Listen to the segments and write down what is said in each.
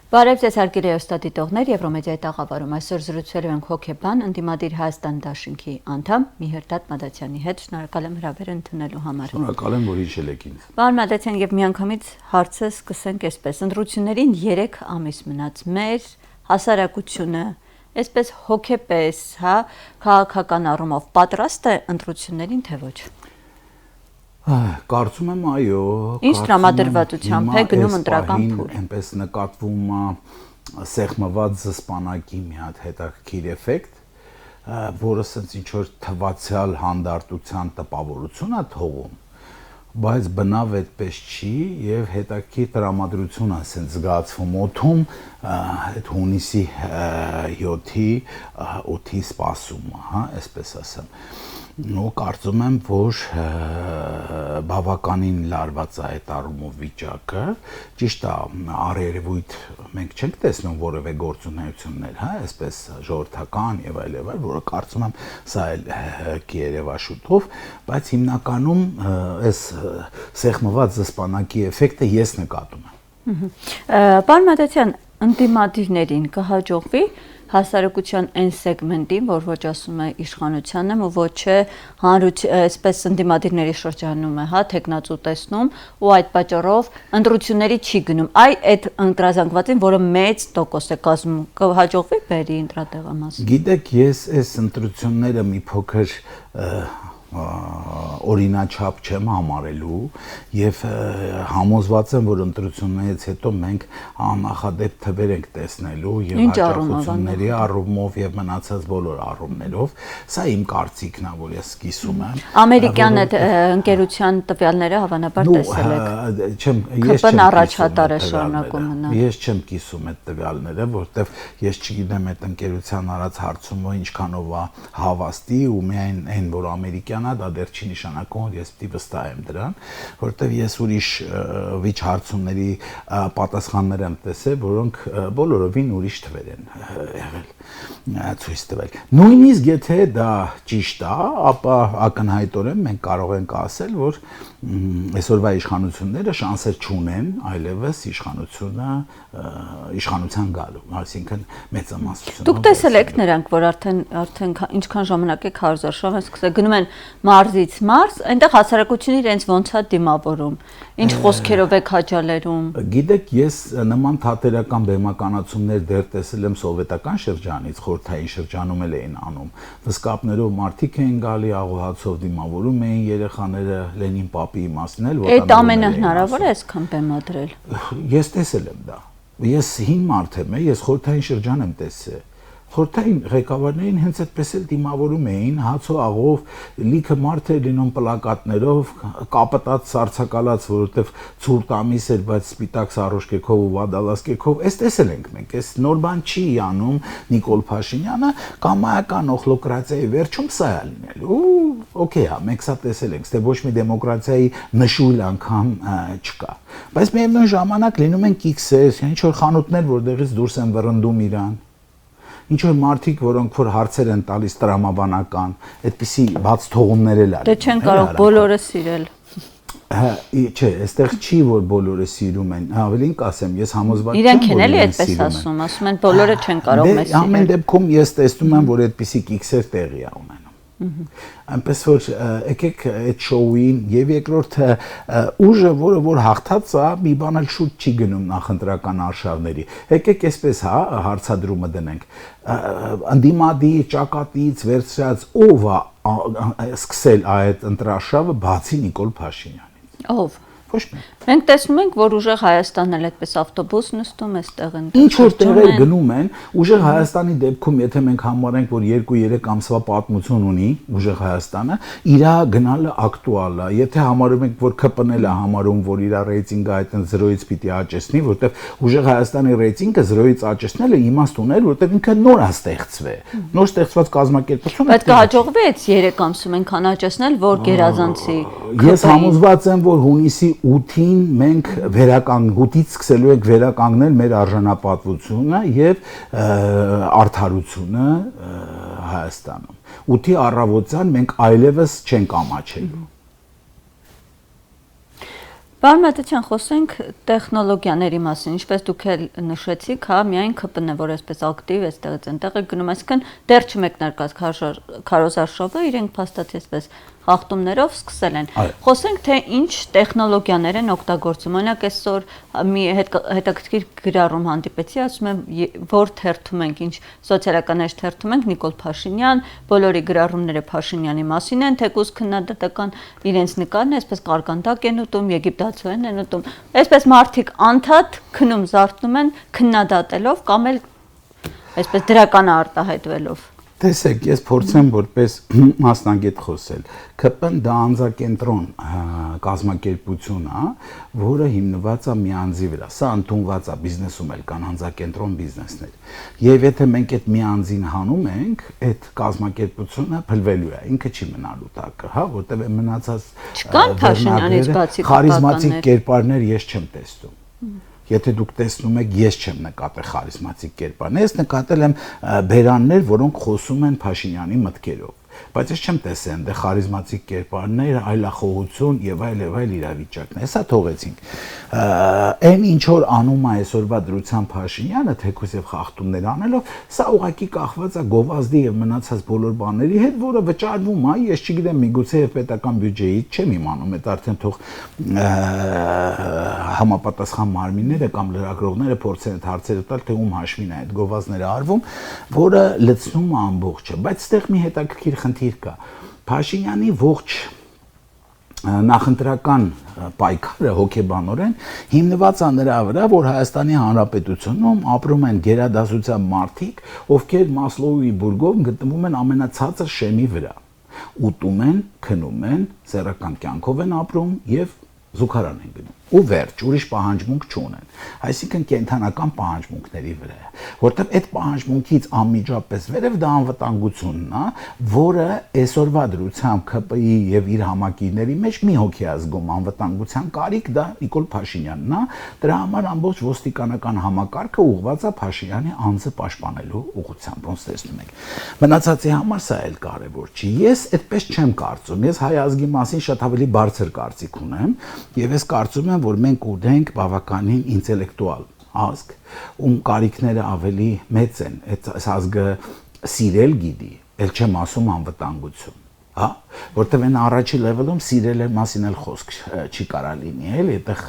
Բարև ձեզ հարգելի հեռուստադիտողներ, Եվրոմեդիայի տաղավարում այսօր զրուցելու ենք հոգեբան, ընդդիմադիր Հայաստան դաշինքի անդամ Միհերդադ Մադացյանի հետ։ Շնորհակալ եմ հրավերը ընդունելու համար։ Շնորհակալ եմ, որ հիշել եք ինձ։ Պարոն Մադացյան, եւ միանգամից հարցը սկսենք այսպես. ընտրություններին 3 ամիս մնաց, մեր հասարակությունը այսպես հոգեպես, քաղաքական առումով պատրաստ է ընտրություններին, թե ոչ։ Կարծում եմ այո, Ինչ տրամադրվածությամբ է գնում ընտրական փուլ։ Այնպես նկատվում է սեղմված զսպանակի մի հատ հետաքրքիր էֆեկտ, որը ասենց ինչ որ թվացial հանդարտության տպավորություն է թողում, բայց բնավ այդպես չի եւ հետաքրքիր տրամադրություն է ասենց զգացվում օդում այդ հունիսի 7-ի օդի սպասումը, այսպես ասեմ։ Ու կարծում եմ, որ բավականին լարված է այդ առումով վիճակը, ճիշտ է, առերևույթ մենք չենք տեսնում որևէ գործունեություններ, այսպես ժողովրդական եւ այլ, որը կարծում եմ սա էլ կերևա շուտով, բայց հիմնականում այս սեղմված զսպանակի էֆեկտը ես նկատում եմ։ Պարոն Մադացյան, ընդդիմադիրներին կհաջողվի հասարակության այն սեգմենտին, որ ոչ ասում է իշխանությանն եմ ու ոչ է այսպես ընդդիմադիրների շրջանում է, թեկնածու տեսնում ու այդ պատճառով ընտրությունների չի գնում։ Այդ ընտրազանգվածին, որը մեծ տոկոս է կազմում, կհաջողվի բերի ընտրատեղամասը։ Գիտեք, ես այս ընտրությունները մի փոքր օրինաչափ չեմ համարելու եւ համոզված եմ, որ ընտրություններից հետո մենք աննախադեպ թվեր ենք տեսնելու եւ հաջողությունների առումով եւ մնացած բոլոր առումներով։ Սա իմ կարծիքն է, որ ես կիսում եմ։ Ամերիկյան այդ ընկերության տվյալները հավանաբար տեսել եք։ Չեմ, առաջատար է շարունակում մնալ։ Ես չեմ կիսում այդ տվյալները, որտեվ ես չգիտեմ այդ ընկերության արած հարցումը ինչքանով է հավաստի ու միայն այն, որ ամերիկյան դա դեռ չի նշանակում, որ ես պիտի վստահեմ դրան, որովհետև ես ուրիշ վիճ հարցումների պատասխաններ եմ տեսել, որոնք բոլորովին ուրիշ թվեր են եղել ցույց տվել։ Նույնիսկ եթե դա ճիշտ է, ապա ակնհայտորեն մենք կարող ենք ասել, որ այսօրվա իշխանությունները շանսեր չունեն այլևս իշխանության գալու, այսինքն մեծամասնությունը։ Դուք տեսել եք նրանք, որ արդեն ինչքան ժամանակ է քարոզարշավ են սկսել գնում են մարզից մարզ, այնտեղ հասարակությունը իրենց ոնց է դիմավորում, ինչ խոսքերով է քաջալերում։ Գիտեք, ես նման թատերական բեմականացումներ դեռ տեսել եմ սովետական շրջանից, խորհրդային շրջանում էլ էին անում։ Վսկապներով մարդիկ էին գալի, աղոհացով դիմավորում էին երեխաները Լենին պապի մասին էլ, Այդ ամենը հնարավոր է այսքան բեմադրել։ Ես տեսել եմ դա։ Ես հին մարդ եմ, ես խորհրդային շրջան եմ տեսել։ Խորհրդային ղեկավարներին հենց այդպես էլ դիմավորում էին, հացո աղով, լիքը մարդ էր լինում պլակատներով, կապտած, սառցակալած, որովհետև ցուրտ ամիս էր, բայց սպիտակ սառոշկեքով ու վադալասկեքով, այս տեսել ենք մենք, այս նոր բան չի անում Նիկոլ Փաշինյանը, կամայական օխլոկրատիայի վերջում սա է լինելու։ Օքեյ, մենք սա տեսել ենք, թե ոչ մի դեմոկրատիայի նշույլ անգամ չկա։ Բայց միևնույն ժամանակ լինում են կիքսեր, ինչ որ խանութներ, որտեղից դուրս են վռնդում իրան։ Ինչ որ մարդիկ, որոնք որ հարցեր են տալիս տրամաբանական, այդպիսի բաց թողումներ էլ Դե չեն կարող բոլորը սիրել։ Չէ, այստեղ չի որ բոլորը սիրում են, ավելին կասեմ, ես համոզված չեմ, Իրենք են էլի այդպես ասում են բոլորը չեն կարող մեզ սիրել։ Ամեն դեպքում ես տեսնում եմ, որ այդպիսի կիքսեր տեղի է ունենում։ Այնպես որ եկեք այդ շոուին եւ երկրորդը ուժը, որը որ հաղթած է, մի բան էլ շուտ չի գնում նախընտրական արշավների։ Եկեք այսպես հարցադրումը դնենք։ Ընդդիմադիր ճակատից վերցրած ով է սկսել այդ ընտրարշավը բացի Նիկոլ Փաշինյանից։ Ով։ Ոչ մի։ Մենք տեսնում ենք, որ ուժեղ Հայաստանն էլ այդպես ավտոբուս նստում էստեղ են։ Ինչ որ տեղեր գնում են, ուժեղ Հայաստանի դեպքում, եթե մենք համարենք, որ 2-3 ամսվա պատմություն ունի ուժեղ Հայաստանը, իր գնալը ակտուալ է։ Եթե համարում ենք, որ ԿՊՆ-ն է համարում, որ իր ռեյտինգը այդտեղ 0-ից պիտի աճեցնի, որտեղ ուժեղ Հայաստանի ռեյտինգը 0-ից աճեցնելը իմաստ ուներ, որտեղ ինքը նոր է ստեղծվել։ Նոր ստեղծված կազմակերպություն։ Բայց կհաջողվի այդ 3 ամսում այնքան աճեցնել, որ գերազանցի։ Ես համոզված եմ, որ հունիսի 8-ին մենք հուտից սկսելու ենք վերականգնել մեր արժանապատվությունը եւ արդարությունը Հայաստանում։ 8-ի առավոտյան մենք այլևս չենք ամաչելու։ Պարոն Մատիչյան, խոսենք տեխնոլոգիաների մասին, ինչպես դուք էլ նշեցիք, հա, միայն ԿՊՆ-ը, որ այսպես ակտիվ այստեղից այնտեղ է գնում, այսինքն դեռ չմեկնարկած քարոզարշավը իրենք փաստացի այսպես խախտումներով սկսել են։ Խոսենք թե ինչ տեխնոլոգիաներ են օգտագործում։ Օրինակ այսօր մի հետաքրքիր գրառում հանդիպեցի, ասում եմ, որ թերթում ենք, ինչ սոցիալական թերթում ենք, Նիկոլ Փաշինյան, բոլորի գրառումները Փաշինյանի մասին են, թեկուզ քննադատական իրենց նկարն է, այսպես կարկանդակ են ուտում, եգիպտացիորեն են ուտում։ Այսպես մարդիկ անդադ քնում զարթնում են քննադատելով կամ էլ այսպես դրական արտահայտվելով։ Տեսեք, ես փորձեմ որպես մասնագետ խոսել։ ԿՊ-ն դա անձակենտրոն կազմակերպություն է, որը հիմնված է մի անձի վրա։ Սա ընդունված է բիզնեսում էլ կան անձակենտրոն բիզնեսներ։ Եվ եթե մենք այդ մի անձին հանում ենք, այդ կազմակերպությունը փլվելու է, ինքը չի մնալու տակը, հա, որտեղ է մնացած չկան Փաշինյանից բացի խարիզմատիկ կերպարներ ես չեմ տեսնում։ Եթե դուք տեսնում եք, ես չեմ նկատել խարիզմատիկ կերպարներ, ես նկատել եմ բերաններ, որոնք խոսում են Փաշինյանի մտքերով։ Բայց ես չեմ տեսել այնտեղ խարիզմատիկ կերպարներ, այլախոհություն եւ այլ իրավիճակներ։ Հեսա թողեցինք։ Այն ինչ որ անում է այսօրվա դրությամբ Փաշինյանը, թեկուզ եւ խախտումներ անելով, սա ուղղակի կախված է գովազդի եւ մնացած բոլոր բաների հետ, որը վճարվում է, ես չգիտեմ, միգուցե եւ պետական բյուջեից չեմ իմանում, այդ արդեն թող համապատասխան մարմինները կամ լրագրողները փորձեն այդ հարցերը տալ, թե ում հաշվին է այդ գովազդները արվում, որը լցնում է ամբողջը, բայց այդտեղ մի հետաքրքիր խնդիր կա։ Փաշինյանի ողջ նախընտրական պայքարը հոգեբանորեն հիմնված է նրա վրա, որ Հայաստանի Հանրապետությունում ապրում են գերադասության մարդիկ, ովքեր Մասլոուի բուրգով գտնվում են ամենացածր շեմի վրա։ Ուտում են, քնում են, սեռական կյանքով են ապրում եւ զուգարան են գնում։ Ու վերջ, ուրիշ պահանջմունք չունեն։ Այսինքն կենթանական պահանջմունքների վրա է, որտեղ այդ պահանջմունքից անմիջապես վերև դա անվտանգությունն է, որը այսօրվա դրությամբ ԿՊ-ի եւ իր համակիրների մեջ մի հոգի է զգում անվտանգության կարիք, դա Նիկոլ Փաշինյանն է, դրա համար ամբողջ ոստիկանական համակարգը ուղղված է Փաշինյանի անձը պաշտպանելու ուղղությամբ, ոնց տեսնում եք։ Մնացածի համար սա էլ կարևոր չի։ Ես այդպես չեմ կարծում։ Ես հայ ազգի մասին շատ ավելի բարձր կարծիք ունեմ եւ ես կարծում եմ, որ մենք ունենք բավականին ինտելեկտուալ ազգ, ում կարիքները ավելի մեծ են, այդ ազգը սիրել գիտի, ել չեմ ասում անվտանգություն, հա, որտեղ այն առաջի լեվելում սիրել մասին էլ խոսք չի կարա լինի, էլ այդտեղ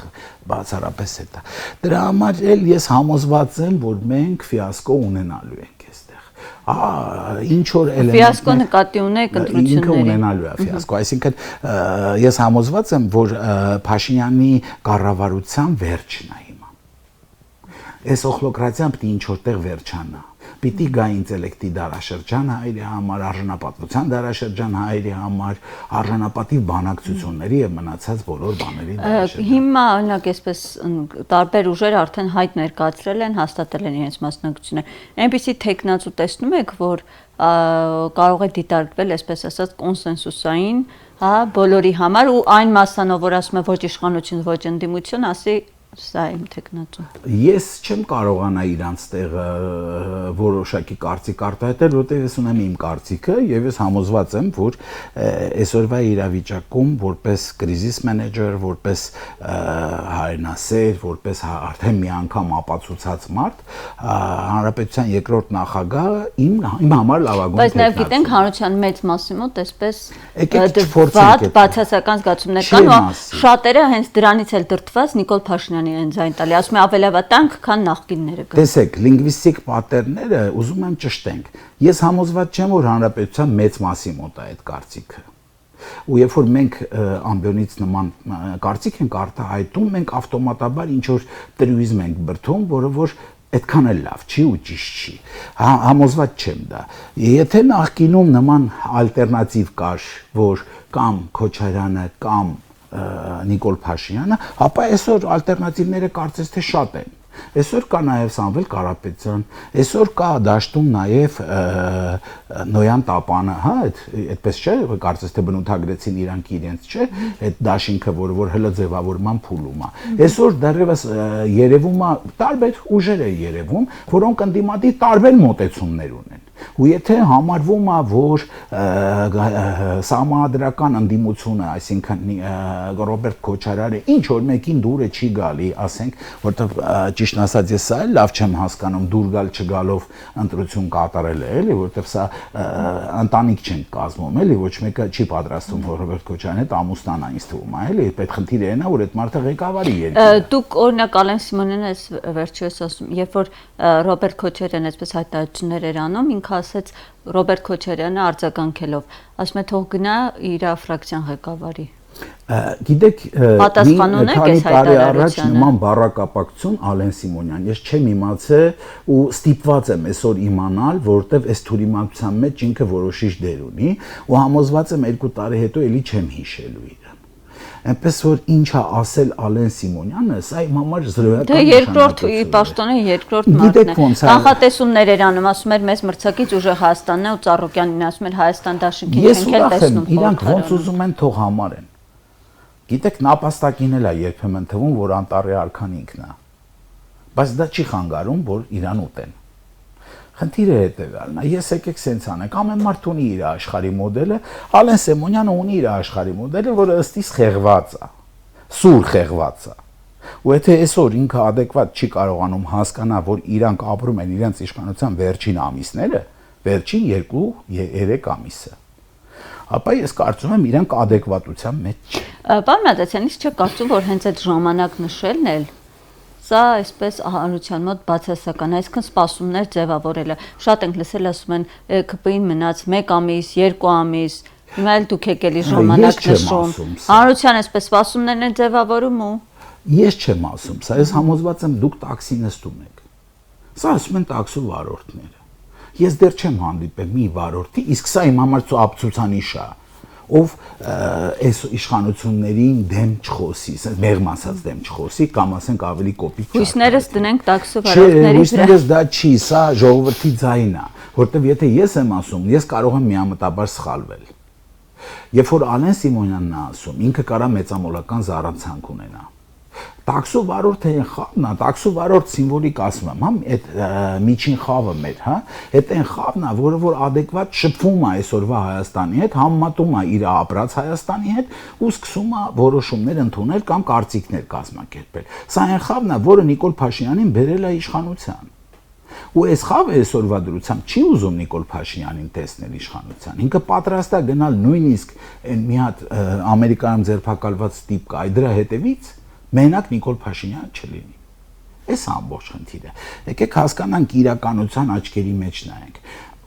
բացառապես է դա։ Դրա համար էլ ես համոզված եմ, որ մենք ֆիասկո ունենալու ենք այստեղ։ Ինչ որ էլեմենտ ֆիասկո նկատի ունեք ընտրությունների։ Ինքը ունենալու է ֆիասկո, այսինքն ես համոզված եմ, որ Փաշինյանի կառավարության վերջն է հիմա։ Այս օխլոկրատիան պիտի ինչ որտեղ վերջանա։ Պիտի գա ինտելեկտի դարաշրջան հայերի համար, արժանապատվության դարաշրջան հայերի համար, արժանապատիվ բանակցությունների եւ մնացած բոլոր բաների դարաշրջան։ Հիմա օրինակ այսպես տարբեր ուժեր արդեն հայտ ներկայացրել են, հաստատել են իրենց մասնակցությունը։ Այնպեսի տեխնացու տեսնում եք, որ կարող է դիտարկվել, այսպես ասած, կոնսենսուսային, հա, բոլորի համար ու այն մասանով, որ ասում է ոչ իշխանություն, ոչ ընդդիմություն, ասի սա իմ տեխնացու։ Ես չեմ կարողանա իրանց տեղը որոշակի կարծիք արտահայտել, որտեղ ես ունեմ իմ կարծիքը եւ ես համոզված եմ, որ այսօրվա իրավիճակում որպես կրիզիս մենեջեր, որպես հայրենասեր, որպես արդեն մի անգամ ապացուցած մարդ, հանրապետության երկրորդ նախագահը իմ համար լավագույն բայց նաեւ գիտենք հանրության մեծ մասի մոտ այսպես դրված բացասական զգացումներ կան ու շատերը հենց դրանից էլ դրդված Նիկոլ Փաշինյանի են ձայն տալի, ասում է ավելավատանք, քան նախկինները կան։ Տեսեք, լինգվիստիկ պատերները ուզում եմ ճշտենք։ Ես համոզված չեմ, որ հանրապետության մեծ մասի մոտ է այդ կարծիքը։ Ու երբ որ մենք ամբիոնից նման կարծիք ենք արտահայտում, մենք ավտոմատաբար ինչ որ տրյուիզմ ենք բրդում, որը որ այդքան էլ լավ չի ու ճիշտ չի։ Համոզված չեմ դա։ Եթե նախկինում նման ալտերնատիվ կար, որ կամ Քոչարյանը կամ Նիկոլ Փաշինյանը, ապա այսօր ալտերնատիվները կարծես թե շատ են։ Այսօր կա նաև Սամվել Կարապետյան, այսօր կա դաշտում նաև Նոյան Տապանը, հա, այդպես չէ, կարծես թե բնութագրեցին իրանք իրենց, չէ, այդ դաշինքը, որ հլը ձևավորման փուլում է։ Այսօր դեռևս երևում է տարբեր ուժեր է երևում, որոնք ընդդիմադիր տարբեր մոտեցումներ ունեն։ Ու եթե համարվում է, որ սահմանադրական ընդդիմությունը, այսինքն Ռոբերտ Քոչարյանը ինչ որ մեկին դուրը չի գալի, ասենք, որտեղ ճիշտ ասած ես սա էլ լավ չեմ հասկանում, դուր գալ չգալով ընտրություն կատարել է, էլի, որտեղ սա ընտանիք չեն կազմում, էլի, ոչ մեկը չի պատրաստվում, որ Ռոբերտ Քոչարյանը հետ ամուսնանա, ինձ թվում է, էլի, այդ խնդիրը այն է, որ այդ մարդը ղեկավարի երկիրը։ Դուք օրինակ Ալեն Սիմոնյանն ես վերջերս ասում, երբ որ Ռոբերտ Քոչարյանը այսպես հայտարարություններ էր անում, ինքը ասեց Ռոբերտ Քոչարյանը արձագանքելով, ասում է թող գնա իր ֆրակցիան ղեկավարի։ Գիտեք, պատասխանուն եք այս հայտարարությանը։ Նման բառակապակցություն Ալեն Սիմոնյան, ես չեմ իմացել ու ստիպված եմ այսօր իմանալ, որովհետև այս թյուրիմացության մեջ ինքը որոշիչ դեր ունի ու համոզված եմ 2 տարի հետո էլի չեմ հիշելու իրեն։ Այնպես որ ինչա ասել Ալեն Սիմոնյանը, սա իմ համար զրոյական Դե երկրորդ պաշտոնը երկրորդ մարդն է։ Կանխատեսումներ էր անում, ասում էր մեզ մրցակից ուժեղ Հայաստանն է ու Ծառուկյանին ասում էր Հայաստան դաշինքին չենք էլ տեսնում։ Իրանք ոնց ուզում են թող համարեն։ Գիտեք, նապաստակին էլ է երբեմն թվում, որ անտառի արքան ինքն է։ Բայց դա չի խանգարում, որ իրան ուտեն։ Խնդիրը հետևյալն է, ես եկեք սենց անենք, ամեն մարդ ունի իր աշխարհի մոդելը, Ալեն Սիմոնյանը ունի իր աշխարհի մոդելը, որը ըստիս խեղված է, սուր խեղված է։ Ու եթե այսօր ինքը adekvat չի կարողանում հասկանալ, որ իրանք ապրում են իրենց իշխանության վերջին ամիսները, վերջին 2-3 ամիսը, ապա ես կարծում եմ իրանք adekvatության մեջ չեն։ Պարոն Մադասյան, իսկ չեք կարծում, որ հենց այդ ժամանակ նշելն էլ սա այսպես հանրության մոտ բացասական, այսինքն սպասումներ ձևավորելը։ Շատ ենք լսել, ասում են ԿՊ-ին մնաց 1 ամիս, 2 ամիս, հիմա էլ դուք եք էլի ժամանակ նշում։ Հանրության այսպես սպասումներն են ձևավորում ու Ես չեմ ասում, սա ես համոզված եմ դուք տաքսի նստում եք։ Սա ասում են տաքսու վարորդները։ Ես դեռ չեմ հանդիպել մի վարորդի, իսկ սա իմ համար ցուցանիշ է, ով այս իշխանություններին դեմ չխոսի, մեղմ ասած դեմ չխոսի, կամ ասենք ավելի կոպիտ չա։ Հույսներս դնենք տաքսու վարորդների վրա։ Հույսներս դա չի, սա ժողովրդի ձայնն է, որտեվ եթե ես եմ ասում, ես կարող եմ միամտաբար սխալվել։ Երբ որ Ալեն Սիմոնյանն է ասում, ինքը կարա մեծամոլական զառանցանք ունենա։ Տաքսու վարորդը այն խավն է, տաքսու վարորդ սիմվոլիկ ասում եմ, հա, այդ միջին խավը մեր, հա, այդ այն խավն է, որը որ adekvat շփվում է այսօրվա Հայաստանի հետ, համատում է իր ապրած Հայաստանի հետ ու սկսում է որոշումներ ընդունել կամ կարծիքներ կազմակերպել։ Սա այն խավն է, որը Նիկոլ Փաշինյանին բերել է իշխանության։ Ու այս խավը այսօրվա դրությամբ չի ուզում Նիկոլ Փաշինյանին տեսնել իշխանության։ Ինքը պատրաստ է գնալ նույնիսկ այն մի հատ Ամերիկայում ձերբակալված տիպ կա, դրա հետևից մենակ Նիկոլ Փաշինյանը չլինի։ Այս ամբողջ խնդիրը։ Եկեք հասկանանք իրականության աչքերի մեջ նայենք։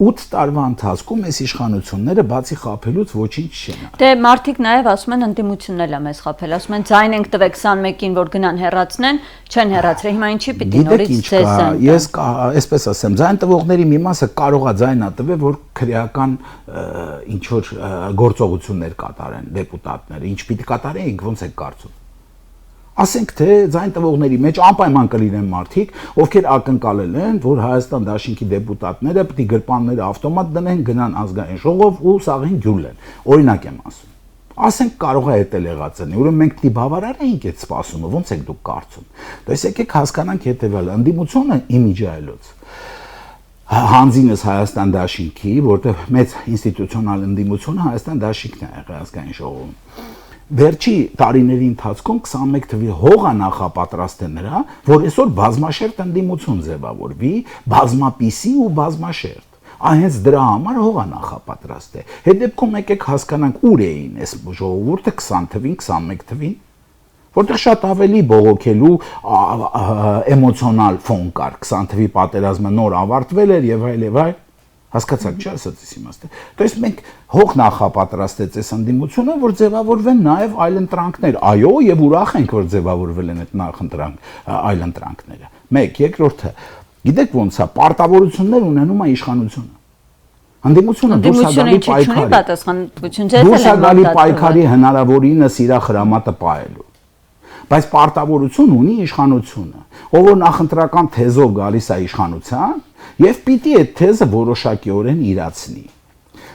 8 տարվա ընթացքում այս իշխանությունները բացի խաբելուց ոչինչ չեն արել։ Դե մարդիկ նաև ասում են ընդդիմությունն է մեզ խաբել, ասում են ձայն ենք տվեք 21-ին, որ գնան հեռացնեն, չեն հեռացրել, հիմա ինչի պիտի նորից ցես են։ Ես այսպես ասեմ, ձայն տվողների մի մասը կարող է ձայնա տվել, որ քրեական ինչ որ գործողություններ կատարեն դեպուտատները, ինչ պիտի կատարեն, ոնց է կարծում։ Ասենք թե ձայն տվողների մեջ անպայման կլինեն մարդիկ, ովքեր ակնկալել են, որ Հայաստան դաշինքի դեպուտատները պիտի գրպանները ավտոմատ դնեն, գնան ազգային ժողով ու սաղին գյուլեն։ Օրինակ եմ ասում։ Ասենք կարող է դա եղած լինի, ուրեմն մենք պիտի բավարարենք այդ սպասումը, ոնց եք դուք կարծում։ Դες եկեք հասկանանք հետևյալը, ընդդիմությունը իմիջայելոց հանձինս Հայաստան դաշինքի, որտեղ մեծ ինստիտուցիոնալ ընդդիմությունը Հայաստան դաշինքն է եղել ազգային ժողովում։ Վերջի տարիների ընթացքում 21 թվի հողը նախապատրաստ է նրա, որ այսօր բազմաշերտ ընդդիմություն ձևավորվի, բազմապիսի ու բազմաշերտ։ Այնց դրա համար հողը նախապատրաստ է։ Հետ դեպքում եկեք հասկանանք ուր էին այս ժողովուրդը 20 թվին, 21 թվին, որտեղ շատ ավելի բողոքելու էմոցիոնալ ֆոն կար, 20 թվի պատերազմը նոր ավարտվել էր եւ այլ եւ այլ։ Հասկացաք, չէ՞, ասածից իմաստը։ Դες մենք հող նախապատրաստեց այս ընդդիմությունը, որ ձևավորվեն նաև այլ ընտրանքներ։ Այո, եւ ուրախ ենք, որ ձևավորվել են այդ այլ ընտրանքները։ 1, երկրորդը, գիտեք ոնց է, պարտավորություններ ունենում է իշխանությունը։ Ընդդիմությունը դուրս է գալի պայքարի հնարավորինս իր խրամատը պահելու։ Բայց պարտավորություն ունի իշխանությունը, ով որ նախընտրական թեզով գալիս է իշխանության, եւ պիտի այդ թեզը որոշակիորեն իրացնի։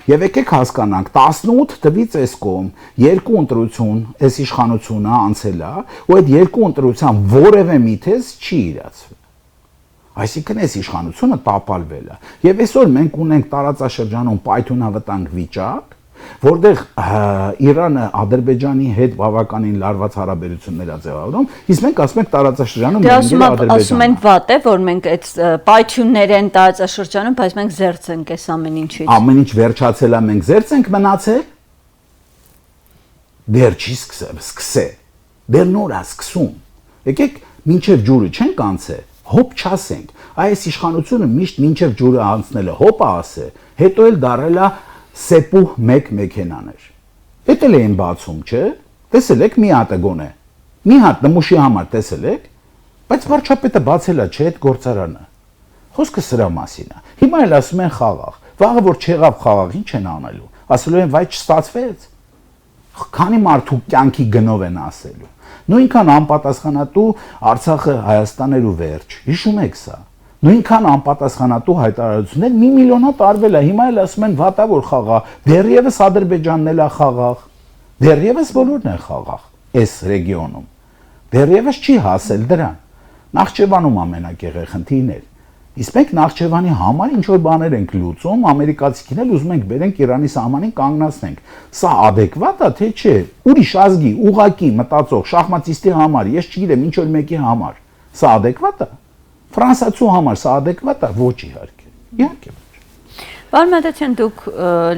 Եվ եկեք հասկանանք 18 թվից այս կողմ երկու ընտրություն այս իշխանությունը անցել է ու այդ երկու ընտրության որևէ մի թեզ չի իրացվել։ Այսինքն այս իշխանությունը տապալվել է։ Եվ այսօր մենք ունենք տարածաշրջանում պայթյունավտանգ վիճակ, որտեղ Իրանը Ադրբեջանի հետ բավականին լարված հարաբերություններ է ձևավորում, իսկ մենք ասում ենք տարածաշրջանում ասում ենք վատ է, որ մենք այդ պայթյուններ են տարածաշրջանում, բայց մենք զերծ ենք այս ամեն ինչից։ Ամեն ինչ վերջացել է, մենք զերծ ենք մնացել։ Դեռ չի սկսել։ Դեռ նոր է սկսում։ Եկեք մինչև ջուրը չենք անցել, հոп չասենք։ Այս իշխանությունը միշտ մինչև ջուրը անցնելը հոպ է ասել, հետո էլ դարել է սեպուհ մեկ մեքենաներ։ Էդ էլ են բացում, չէ՞։ Տեսել եք մի հատ է գոնե։ Մի հատ նմուշի համար տեսել եք, բայց վարչապետը բացել է, չէ՞, այդ գործարանը։ Խոսքը սրա մասին է։ Հիմա էլ ասում են խաղաղ։ Վաղը որ չեղավ խաղաղ, ինչ են անելու։ Ասելու են, վայ չստացվեց։ Քանի մարդու կյանքի գնով են ասելու։ Նույնքան անպատասխանատու Արցախը Հայաստան էր ու վերջ։ Հիշում եք սա։ Նույնքան անպատասխանատու հայտարարություններ 1 միլիոնա տարվել է, հիմա էլ ասում են վատա որ խաղաղ, դեռևս Ադրբեջանն էլ է խաղաղ, դեռևս բոլորն են խաղաղ այս ռեգիոնում, դեռևս չի հասել դրան, Նախճեվանում ամենակեղծ խնդիրն էր, իսկ մենք Նախճեվանի համար ինչ-որ բաներ ենք լուծում, ամերիկացիքին էլ ուզում ենք բերենք Իրանի սահմանին կանգնացնենք, սա ադեկվատ է թե չէ, ուրիշ ազգի, ուղակի մտածող, շախմատիստի համար, ես չգիտեմ ինչ-որ մեկի համար, սա ադեկվատ է Ֆրանսիացու համար սա ադեկվատ է, ոչ իհարկե։ Պարոն Մատեցյան, դուք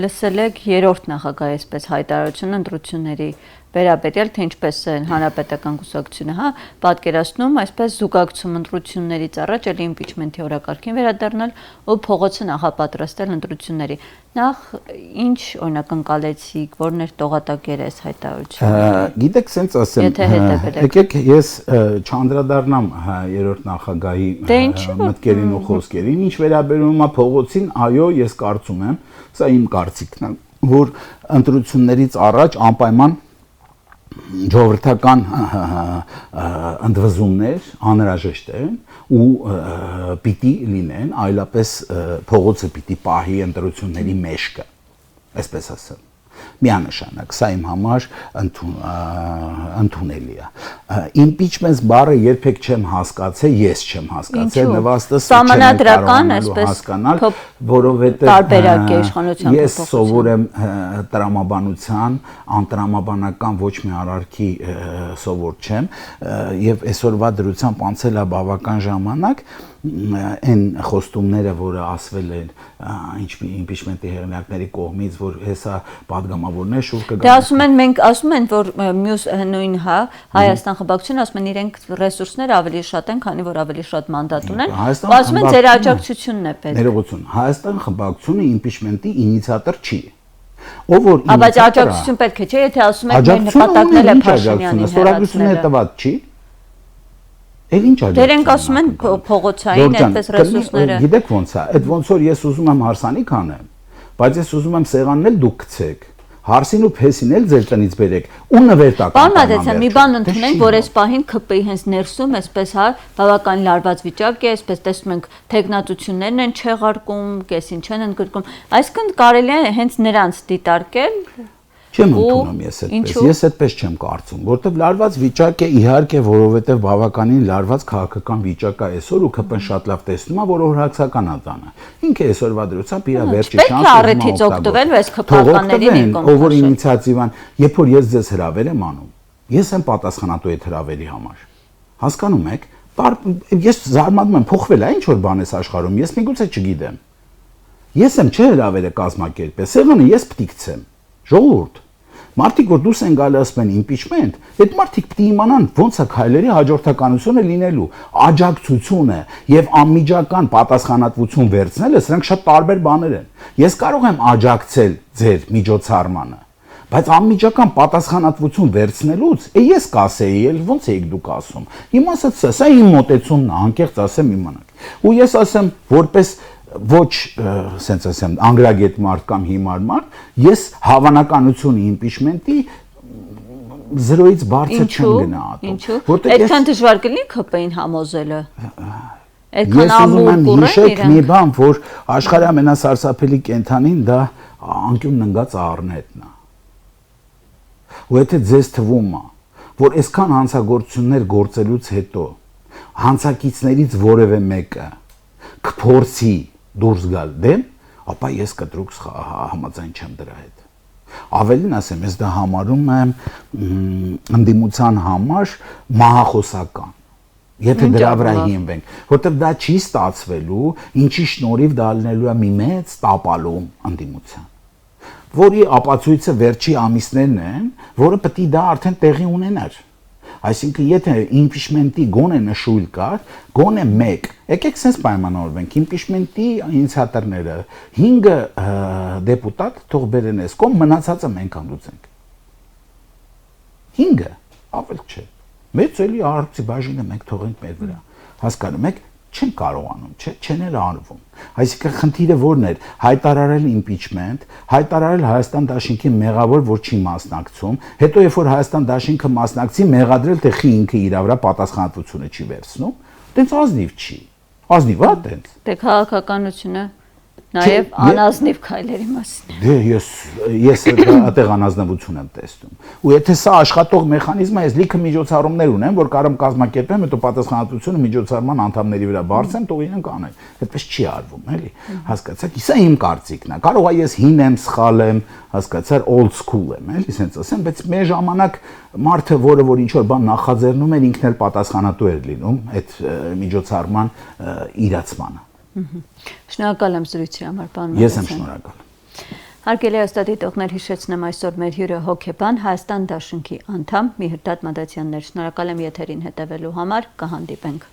լսել եք երրորդ նախագահի այսպես հայտարարությունը ընտրությունների վերաբերյալ, թե ինչպես է հանրապետական կուսակցությունը, պատկերացնում այսպես զուգակցում ընտրություններից առաջ էլի իմպիչմենթի օրակարգին վերադառնալ ու փողոցը նախապատրաստել ընտրությունների։ Նախ ինչ օրինակ ընկալեցիք, որն էր տողատակերը այս հայտարարությունը։ Գիտեք, սենց ասեմ, եկեք ես չանդրադառնամ երրորդ նախագահի մտքերին ու խոսքերին, ինչ վերաբերում է փողոցին, այո, ես կարծում եմ, սա իմ կարծիքն է, որ ընտրություններից առաջ անպայման ժողովրդական ընդվզումներ անհրաժեշտ են ու պիտի լինեն, այլապես փողոցը պիտի պահի ընտրությունների մեջքը, այսպես ասեմ։ Միանշանակ, սա իմ համար ընդունելի է։ Impeachment բառը երբեք չեմ հասկացել, ես չեմ հասկացել, նվաստս սահմանադրական այսպես հասկանալ, որովհետև տարբերակ է իշխանության ես սովոր եմ տրամաբանության, անտրամաբանական ոչ մի արարքի սովոր չեմ, եւ այսօրվա դրությամբ անցել է բավական ժամանակ այն խոստումները, որը ասվել են impeachment-ի հեղինակների կողմից, որ հեսա падգամավորներ շուտ կգան։ Դա ասում են, մենք ասում են, որ մյուս նույն Հայաստան խմբակցությունը ասում են իրենք ռեսուրսներ ավելի շատ են, քանի որ ավելի շատ մանդատ ունեն։ Ասում են ձեր աջակցությունն է պետք։ Ներողություն, Հայաստան խմբակցությունը impeachment-ի ինիցիատոր չի։ Ով որ բայց աջակցություն պետք է, չէ՞, եթե ասում եք մեր նպատակն է Փաշինյանին ստորագրությունը տված չի։ Էլ ինչ աջակցություն։ Դեր ենք ասում են փողոցային այդպես ռեսուրսները։ Գիտեք ոնց է, այդ ոնց որ ես ուզում եմ հարսանիք անեմ, բայց ես ուզում եմ սեղանն էլ դուք գցեք, հարսին ու փեսին էլ ձեր տնից բերեք ու նվերտական։ Պարոն Մատեցյան, մի բան ընդունենք, որ այս պահին ԿՊ-ի հենց ներսում այսպես բավական լարված վիճակ է, այսպես տեսնում ենք թեկնածություններն են չեղարկում, կեսին չեն ընդգրկում, այսինքն կարելի է հենց նրանց դիտարկել։ Չեմ ընդունում ես այդպես չեմ կարծում, որովհետև լարված վիճակ է իհարկե, որովհետև բավականին լարված քաղաքական վիճակ է այսօր ու ԿՊ-ն շատ լավ տեսնում է, որ օրհասական ատանը։ Ինքը այսօրվա դրությամբ իր վերջի շանսը առիթից օգտվել, այս ԿՊ-ականներին ով որ ինիցիատիվան, երբ որ ես ձեզ հրավեր եմ անում, ես եմ պատասխանատու այդ հրավերի համար։ Հասկանում եք, ես զարմանում եմ, փոխվել է ինչ որ բան էս աշխարհում, ես միգուցե չգիտեմ։ Ես եմ չէ հրավերը կազմակերպել, սեղանը ես պիտի գցեմ։ Ժողովուրդ, մարդիկ որ դուրս են գալի ասում են impeachment, այդ մարդիկ պիտի իմանան ոնց է քայլերի հաջորդականությունը լինելու, աջակցությունը եւ անմիջական պատասխանատվություն վերցնելը, սրանք շատ տարբեր բաներ են։ Ես կարող եմ աջակցել ձեր միջոցառմանը, բայց անմիջական պատասխանատվություն վերցնելուց ես կասեի, էլ ոնց եք դուք ասում։ Հիմա սա իմ մոտեցումն է, անկեղծ ասեմ իմանաք։ Ու ես ասեմ, որպես ոչ սենց ասեմ անգրագետ մարդ կամ հիմար մարդ, ես հավանականությունը impeachment-ի 0-ից բարձր չեմ գնահատում։ Ինչու՞։ Այդքան դժվար կլինի ԿՊ-ին համոզելը։ Ես ուզում եմ հիշեք մի բան, որ աշխարհի ամենասարսափելի կենդանին դա անկյունն ընկած առնետն է։ Ու եթե ձեզ թվում է, որ այսքան հանցագործություններ գործելուց հետո հանցակիցներից որևէ մեկը կփորձի դուրս գալ դեմ, ապա ես կտրուկ համաձայն չեմ դրա հետ։ Ավելին ասեմ, ես դա համարում եմ ընդդիմության համար մահախոսական։ Եթե դրա վրա հիմնվենք, որտեղ դա չի ստացվելու, ինչի շնորհիվ դա լինելու է մի մեծ տապալում ընդդիմության, որի ապացույցը վերջի ամիսներն են, որը պետք է դա արդեն տեղի ունենար։ Այսինքն, եթե իմպիչմենտի գոնե նշույլ կար, գոնե 1, եկեք sense պայմանավորվենք, իմպիչմենտի ինիցիատորները 5 դեպուտատ թող բերեն այս կողմ, մնացածը մենք հանդուցենք։ 5-ը, ավել չէ։ Մեծ էլի արարծի բաժինը մենք թողենք մեր վրա։ Հասկանում եք, չեն կարողանում, չեն էլ արվում։ Այսինքն խնդիրը որն էր, հայտարարել impeachment, հայտարարել Հայաստան Դաշինքի մեղավոր, որ չի մասնակցում, հետո երբ որ Հայաստան Դաշինքը մասնակցի, մեղադրել թե խի ինքը իր վրա պատասխանատվությունը չի վերցնում, տենց ազնիվ չի։ Ազնիվ է տենց։ Դե քաղաքականությունը նաև անազնիվ քայլերի մասին։ Դե ես այդտեղ անազնվություն եմ տեսնում։ Ու եթե սա աշխատող մեխանիզմ է, ես լիքը միջոցառումներ ունեմ, որ կարող եմ կազմակերպեմ, հետո պատասխանատվությունը միջոցառման անդամների վրա բարձեմ, թող իրենք անեն։ Այդպես չի արվում, էլի։ Հասկացաք, սա իմ կարծիքն է։ Կարող է ես հին եմ, սխալ եմ, հասկացար, old school եմ, էլի, ասենց ասեմ, բայց մեր ժամանակ մարդը, որը որ ինչ որ բան նախաձեռնում էր, ինքն էլ պատասխանատու էր լինում այդ միջոցառման իրացմանը։ Շնորհակալ եմ զրույցի համար, պարոն։ Ես եմ շնորհակալ։ Հարգելի հաստատիտողներ, հիշեցնեմ այսօր մեր հյուրը հոգեբան Հայաստան Դաշինքի անդամ Միհրդադ Մադացյանն էր։ Շնորհակալ եմ եթերին հետևելու համար, կհանդիպենք։